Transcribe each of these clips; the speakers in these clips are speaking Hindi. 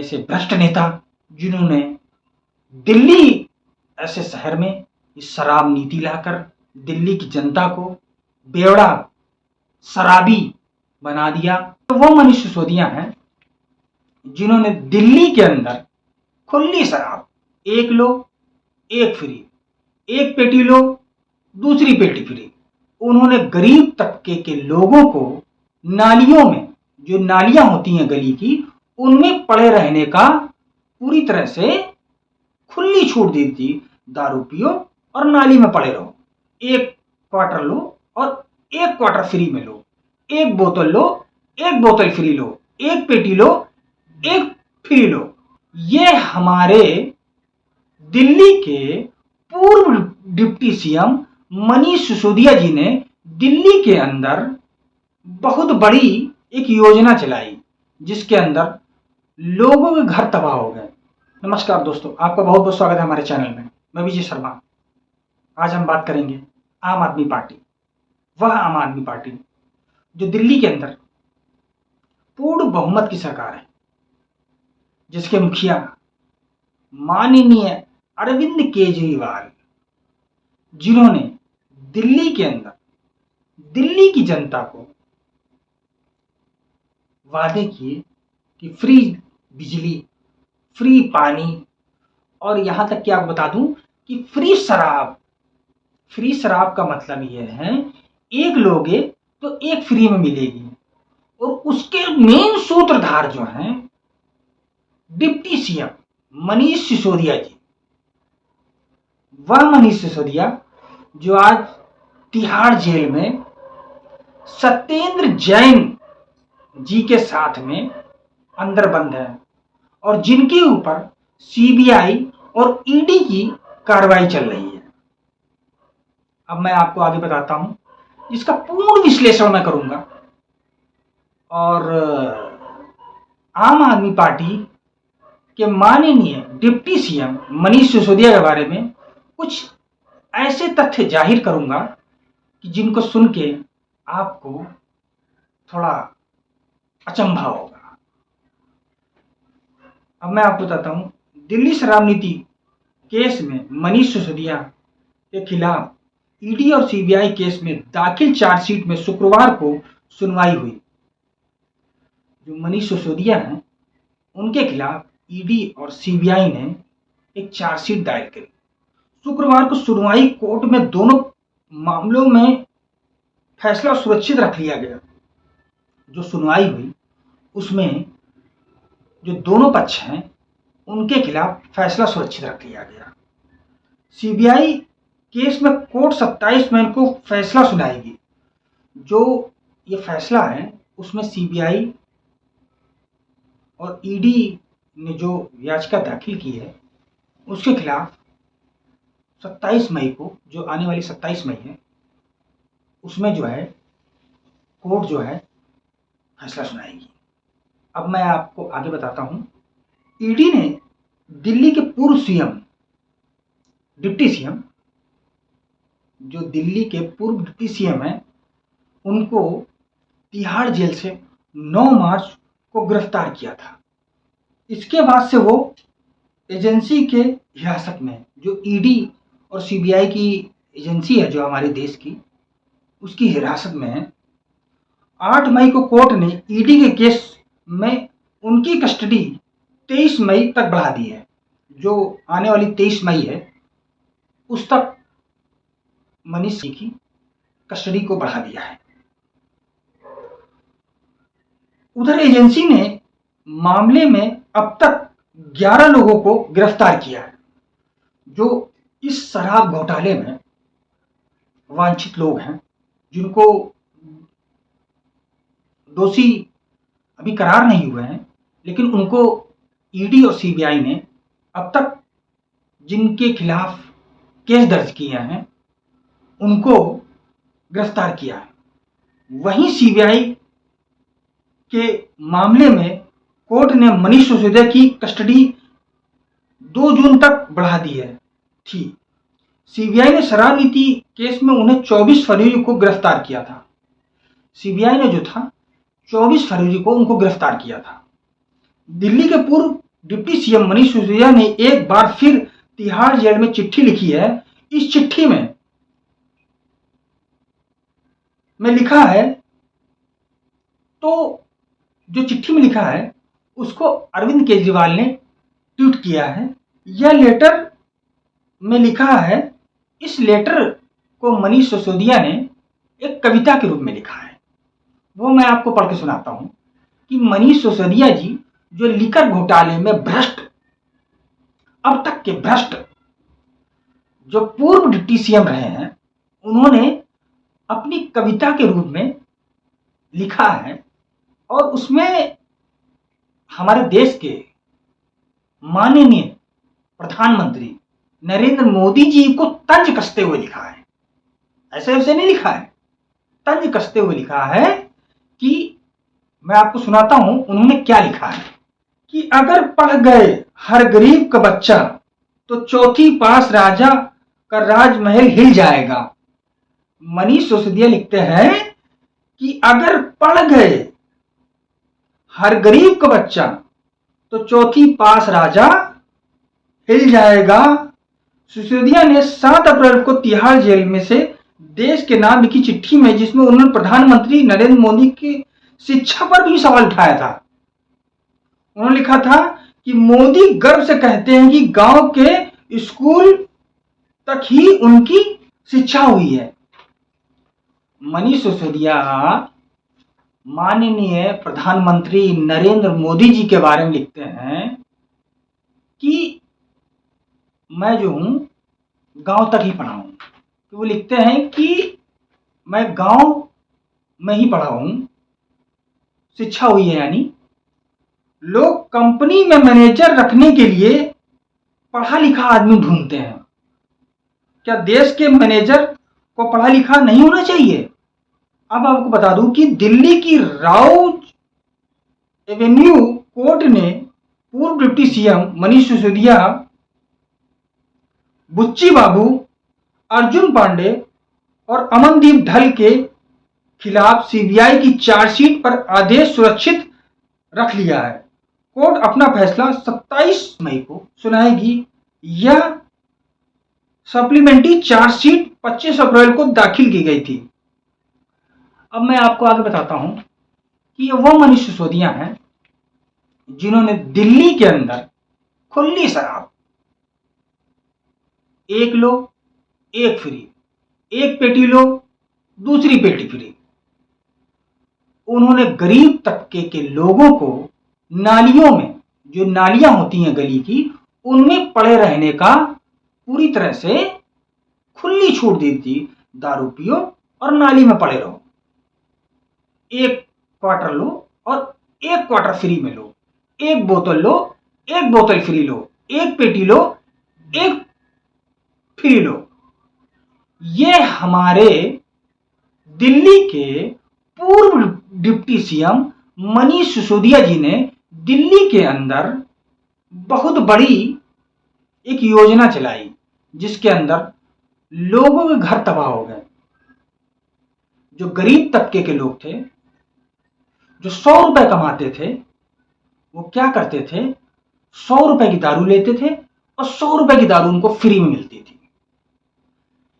ऐसे भ्रष्ट नेता जिन्होंने दिल्ली ऐसे शहर में इस शराब नीति लाकर दिल्ली की जनता को बेवड़ा शराबी बना दिया। तो वो मनीष सिसोदिया हैं जिन्होंने दिल्ली के अंदर खुली शराब, एक लो एक फ्री, एक पेटी लो दूसरी पेटी फ्री, उन्होंने गरीब तबके के लोगों को नालियों में, जो नालियां होती हैं गली की, उनमें पड़े रहने का पूरी तरह से खुली छूट दी थी। दारू पियो और नाली में पड़े रहो, एक क्वार्टर लो और एक क्वार्टर फ्री में लो, एक बोतल लो एक बोतल फ्री लो, एक पेटी लो एक फ्री लो। ये हमारे दिल्ली के पूर्व डिप्टी सीएम मनीष सिसोदिया जी ने दिल्ली के अंदर बहुत बड़ी एक योजना चलाई, जिसके अंदर लोगों के घर तबाह हो गए। नमस्कार दोस्तों, आपका बहुत बहुत स्वागत है हमारे चैनल में। मैं विजय शर्मा। आज हम बात करेंगे आम आदमी पार्टी, वह आम आदमी पार्टी जो दिल्ली के अंदर पूर्ण बहुमत की सरकार है, जिसके मुखिया माननीय अरविंद केजरीवाल, जिन्होंने दिल्ली के अंदर दिल्ली की जनता को वादे किए कि फ्री बिजली, फ्री पानी और यहां तक कि आपको बता दूं कि फ्री शराब। फ्री शराब का मतलब यह है एक लोगे तो एक फ्री में मिलेगी। और उसके मेन सूत्रधार जो हैं डिप्टी सीएम मनीष सिसोदिया जी, वह मनीष सिसोदिया जो आज तिहाड़ जेल में सत्येंद्र जैन जी के साथ में अंदर बंद है और जिनके ऊपर सीबीआई और ईडी की कार्रवाई चल रही है। अब मैं आपको आगे बताता हूं, इसका पूर्ण विश्लेषण मैं करूंगा और आम आदमी पार्टी के माननीय डिप्टी सीएम मनीष सिसोदिया के बारे में कुछ ऐसे तथ्य जाहिर करूंगा कि जिनको सुन के आपको थोड़ा अचंभा होगा। अब मैं आपको बताता हूं, दिल्ली शराब नीति केस में मनीष सिसोदिया के खिलाफ ईडी और सीबीआई केस में दाखिल चार्जशीट में शुक्रवार को सुनवाई हुई। जो मनीष सिसोदिया हैं उनके खिलाफ ईडी और सीबीआई ने एक चार्जशीट दायर करी। शुक्रवार को सुनवाई कोर्ट में दोनों मामलों में फैसला सुरक्षित रख लिया गया। जो सुनवाई हुई उसमें जो दोनों पक्ष हैं उनके खिलाफ फैसला सुरक्षित रख लिया गया। सीबीआई केस में कोर्ट 27 मई को फैसला सुनाएगी। जो ये फैसला है उसमें सीबीआई और ईडी ने जो याचिका दाखिल की है उसके खिलाफ 27 मई को, जो आने वाली 27 मई है, उसमें जो है कोर्ट जो है फैसला सुनाएगी। अब मैं आपको आगे बताता हूं, ईडी ने दिल्ली के पूर्व सीएम डिप्टी सीएम, जो दिल्ली के पूर्व डिप्टी सीएम हैं, उनको तिहाड़ जेल से 9 मार्च को गिरफ्तार किया था। इसके बाद से वो एजेंसी के हिरासत में, जो ईडी और सीबीआई की एजेंसी है जो हमारे देश की, उसकी हिरासत में है। 8 मई को कोर्ट ने ईडी के केस में उनकी कस्टडी 23 मई तक बढ़ा दी है। जो आने वाली 23 मई है उस तक मनीष जी की कस्टडी को बढ़ा दिया है। उधर एजेंसी ने मामले में अब तक 11 लोगों को गिरफ्तार किया है, जो इस शराब घोटाले में वांछित लोग हैं, जिनको दोषी अभी करार नहीं हुए हैं, लेकिन उनको ईडी और सीबीआई ने अब तक जिनके खिलाफ केस दर्ज किए हैं उनको गिरफ्तार किया है। वहीं सीबीआई के मामले में कोर्ट ने मनीष सिसोदिया की कस्टडी 2 जून तक बढ़ा दी है थी। सीबीआई ने शराब नीति केस में उन्हें 24 फरवरी को गिरफ्तार किया था। सीबीआई ने जो था 24 फरवरी को उनको गिरफ्तार किया था। दिल्ली के पूर्व डिप्टी सीएम मनीष सिसोदिया ने एक बार फिर तिहाड़ जेल में चिट्ठी लिखी है। इस चिट्ठी में लिखा है, तो जो चिट्ठी में लिखा है उसको अरविंद केजरीवाल ने ट्वीट किया है। यह लेटर में लिखा है, इस लेटर को मनीष सिसोदिया ने एक कविता के रूप में लिखा है। वो मैं आपको पढ़ के सुनाता हूं कि मनीष सिसोदिया जी जो लिकर घोटाले में भ्रष्ट, अब तक के भ्रष्ट जो पूर्व डिप्टी सीएम रहे हैं, उन्होंने अपनी कविता के रूप में लिखा है और उसमें हमारे देश के माननीय प्रधानमंत्री नरेंद्र मोदी जी को तंज कसते हुए लिखा है। ऐसे वैसे नहीं लिखा है, तंज कसते हुए लिखा है कि मैं आपको सुनाता हूं उन्होंने क्या लिखा है कि अगर पढ़ गए हर गरीब का बच्चा तो चौथी पास राजा का राजमहल हिल जाएगा। मनीष सिसोदिया लिखते हैं कि अगर पढ़ गए हर गरीब का बच्चा तो चौथी पास राजा हिल जाएगा। सिसोदिया ने 7 अप्रैल को तिहाड़ जेल में से देश के नाम लिखी चिट्ठी में, जिसमें उन्होंने प्रधानमंत्री नरेंद्र मोदी की शिक्षा पर भी सवाल उठाया था, उन्होंने लिखा था कि मोदी गर्व से कहते हैं कि गांव के स्कूल तक ही उनकी शिक्षा हुई है। मनीष सिसोदिया माननीय प्रधानमंत्री नरेंद्र मोदी जी के बारे में लिखते हैं कि मैं जो हूं गांव तक ही पढ़ा हूं। तो वो लिखते हैं कि मैं गांव में ही पढ़ा हूं, शिक्षा हुई है। यानी लोग कंपनी में मैनेजर रखने के लिए पढ़ा लिखा आदमी ढूंढते हैं। क्या देश के मैनेजर को पढ़ा लिखा नहीं होना चाहिए? अब आपको बता दूं कि दिल्ली की राउज एवेन्यू कोर्ट ने पूर्व डिप्टी सीएम मनीष सिसोदिया, बुच्ची बाबू, अर्जुन पांडे और अमनदीप ढल के खिलाफ सीबीआई की चार्जशीट पर आदेश सुरक्षित रख लिया है। कोर्ट अपना फैसला 27 मई को सुनाएगी। यह सप्लीमेंट्री चार्जशीट 25 अप्रैल को दाखिल की गई थी। अब मैं आपको आगे बताता हूं कि ये वो मनीष सिसोदिया हैं जिन्होंने दिल्ली के अंदर खुली शराब, एक लो एक फ्री, एक पेटी लो दूसरी पेटी फ्री, उन्होंने गरीब तबके के लोगों को नालियों में, जो नालियां होती हैं गली की, उनमें पड़े रहने का पूरी तरह से खुली छूट दी थी। दारू पियो और नाली में पड़े रहो, एक क्वार्टर लो और एक क्वार्टर फ्री में लो, एक बोतल लो एक बोतल फ्री लो, एक पेटी लो एक फ्री लो। ये हमारे दिल्ली के पूर्व डिप्टी सीएम मनीष सिसोदिया जी ने दिल्ली के अंदर बहुत बड़ी एक योजना चलाई, जिसके अंदर लोगों के घर तबाह हो गए। जो गरीब तबके के लोग थे, जो 100 रुपए कमाते थे, वो क्या करते थे, 100 रुपए की दारू लेते थे और 100 रुपए की दारू उनको फ्री में मिलती थी।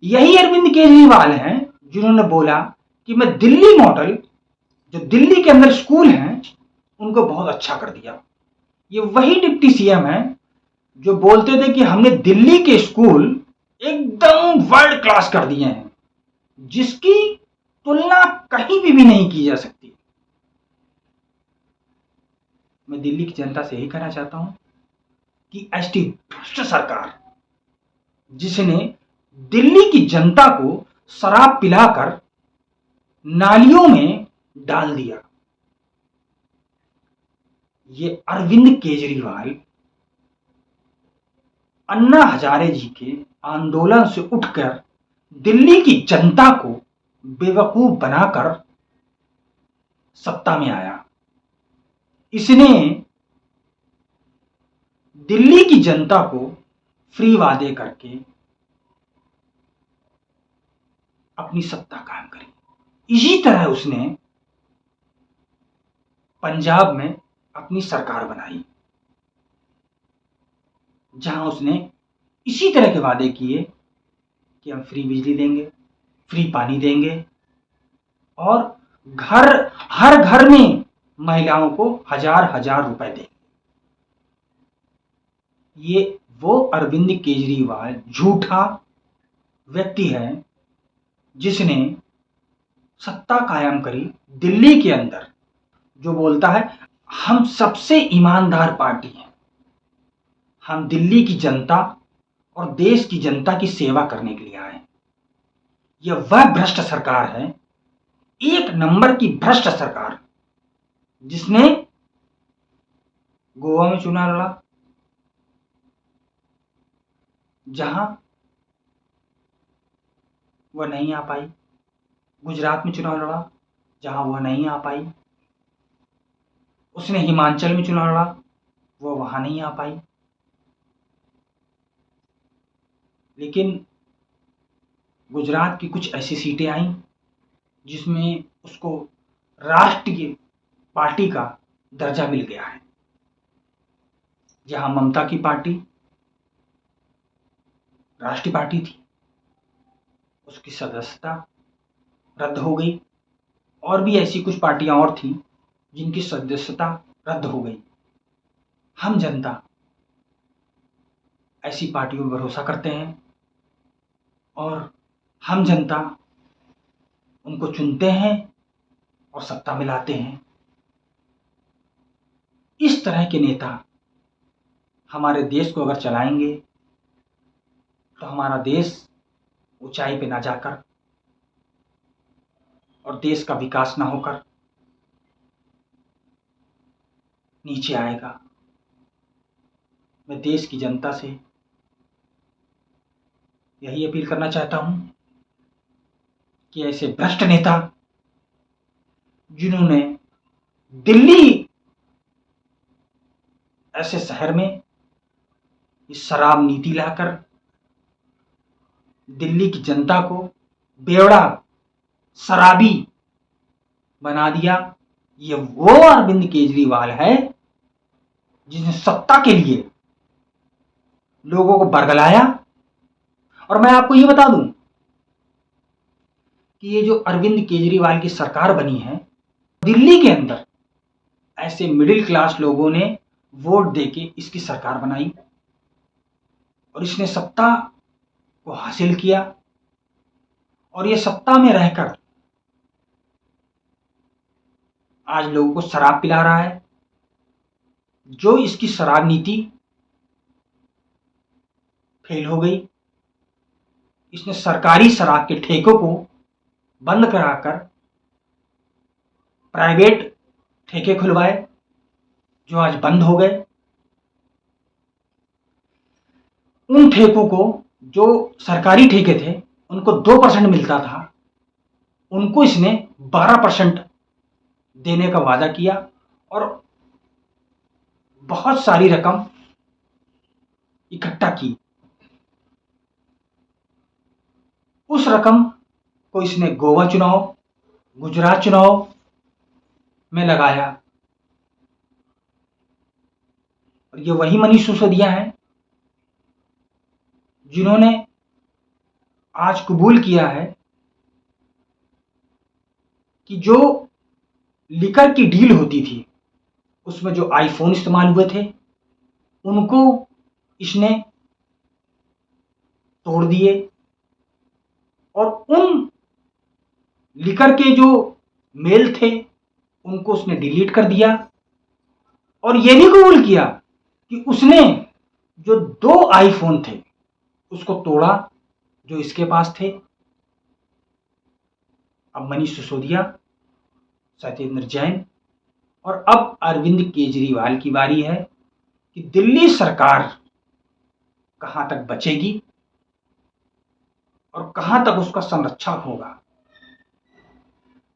यही अरविंद केजरीवाल हैं जिन्होंने बोला कि मैं दिल्ली मॉडल, जो दिल्ली के अंदर स्कूल हैं, उनको बहुत अच्छा कर दिया। ये वही डिप्टी सीएम हैं जो बोलते थे कि हमने दिल्ली के स्कूल एकदम वर्ल्ड क्लास कर दिए हैं, जिसकी तुलना कहीं भी नहीं की जा सकती। मैं दिल्ली की जनता से यही कहना चाहता हूं कि ऐसी भ्रष्ट सरकार, जिसने दिल्ली की जनता को शराब पिलाकर नालियों में डाल दिया, ये अरविंद केजरीवाल अन्ना हजारे जी के आंदोलन से उठकर दिल्ली की जनता को बेवकूफ बनाकर सत्ता में आया। इसने दिल्ली की जनता को फ्री वादे करके अपनी सत्ता कायम करी। इसी तरह उसने पंजाब में अपनी सरकार बनाई। जहां उसने इसी तरह के वादे किए कि हम फ्री बिजली देंगे, फ्री पानी देंगे और हर घर में महिलाओं को हजार हजार रुपए देंगे। ये वो अरविंद केजरीवाल झूठा व्यक्ति है जिसने सत्ता कायम करी दिल्ली के अंदर, जो बोलता है हम सबसे ईमानदार पार्टी हैं, हम दिल्ली की जनता और देश की जनता की सेवा करने के लिए आए। यह वह भ्रष्ट सरकार है, एक नंबर की भ्रष्ट सरकार, जिसने गोवा में चुनाव लड़ा जहां वह नहीं आ पाई, गुजरात में चुनाव लड़ा जहां वह नहीं आ पाई, उसने हिमाचल में चुनाव लड़ा, वह वहां नहीं आ पाई। लेकिन गुजरात की कुछ ऐसी सीटें आई जिसमें उसको राष्ट्रीय पार्टी का दर्जा मिल गया है, जहां ममता की पार्टी राष्ट्रीय पार्टी थी, उसकी सदस्यता रद्द हो गई, और भी ऐसी कुछ पार्टियां और थी जिनकी सदस्यता रद्द हो गई। हम जनता ऐसी पार्टियों पर भरोसा करते हैं और हम जनता उनको चुनते हैं और सत्ता में लाते हैं। इस तरह के नेता हमारे देश को अगर चलाएंगे तो हमारा देश ऊंचाई पे ना जाकर और देश का विकास ना होकर नीचे आएगा। मैं देश की जनता से यही अपील करना चाहता हूं कि ऐसे भ्रष्ट नेता जिन्होंने दिल्ली ऐसे शहर में इस शराब नीति लाकर दिल्ली की जनता को बेवड़ा शराबी बना दिया, ये वो अरविंद केजरीवाल है जिसने सत्ता के लिए लोगों को बरगलाया। और मैं आपको ये बता दूं कि ये जो अरविंद केजरीवाल की सरकार बनी है, दिल्ली के अंदर ऐसे मिडिल क्लास लोगों ने वोट देके इसकी सरकार बनाई और इसने सत्ता को हासिल किया, और ये सत्ता में रहकर आज लोगों को शराब पिला रहा है। जो इसकी शराब नीति फेल हो गई, इसने सरकारी शराब के ठेकों को बंद कराकर प्राइवेट ठेके खुलवाए जो आज बंद हो गए। उन ठेकों को, जो सरकारी ठेके थे, उनको 2% मिलता था, उनको इसने 12% देने का वादा किया और बहुत सारी रकम इकट्ठा की। उस रकम को इसने गोवा चुनाव, गुजरात चुनाव में लगाया, और ये वही मनीष सिसोदिया हैं जिन्होंने आज कबूल किया है कि जो लिकर की डील होती थी उसमें जो आईफोन इस्तेमाल हुए थे उनको इसने तोड़ दिए, और उन लिकर के जो मेल थे उनको उसने डिलीट कर दिया, और यह भी कबूल किया कि उसने जो 2 आईफोन थे उसको तोड़ा जो इसके पास थे। अब मनीष सिसोदिया, सत्येंद्र जैन और अब अरविंद केजरीवाल की बारी है कि दिल्ली सरकार कहां तक बचेगी और कहां तक उसका संरक्षण होगा।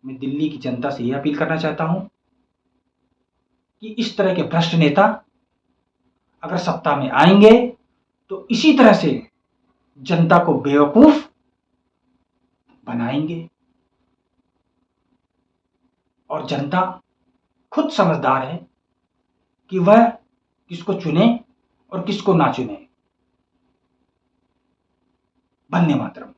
मैं दिल्ली की जनता से यह अपील करना चाहता हूं कि इस तरह के भ्रष्ट नेता अगर सत्ता में आएंगे तो इसी तरह से जनता को बेवकूफ बनाएंगे, और जनता खुद समझदार है कि वह किसको चुने और किसको ना चुने। वंदे मातरम।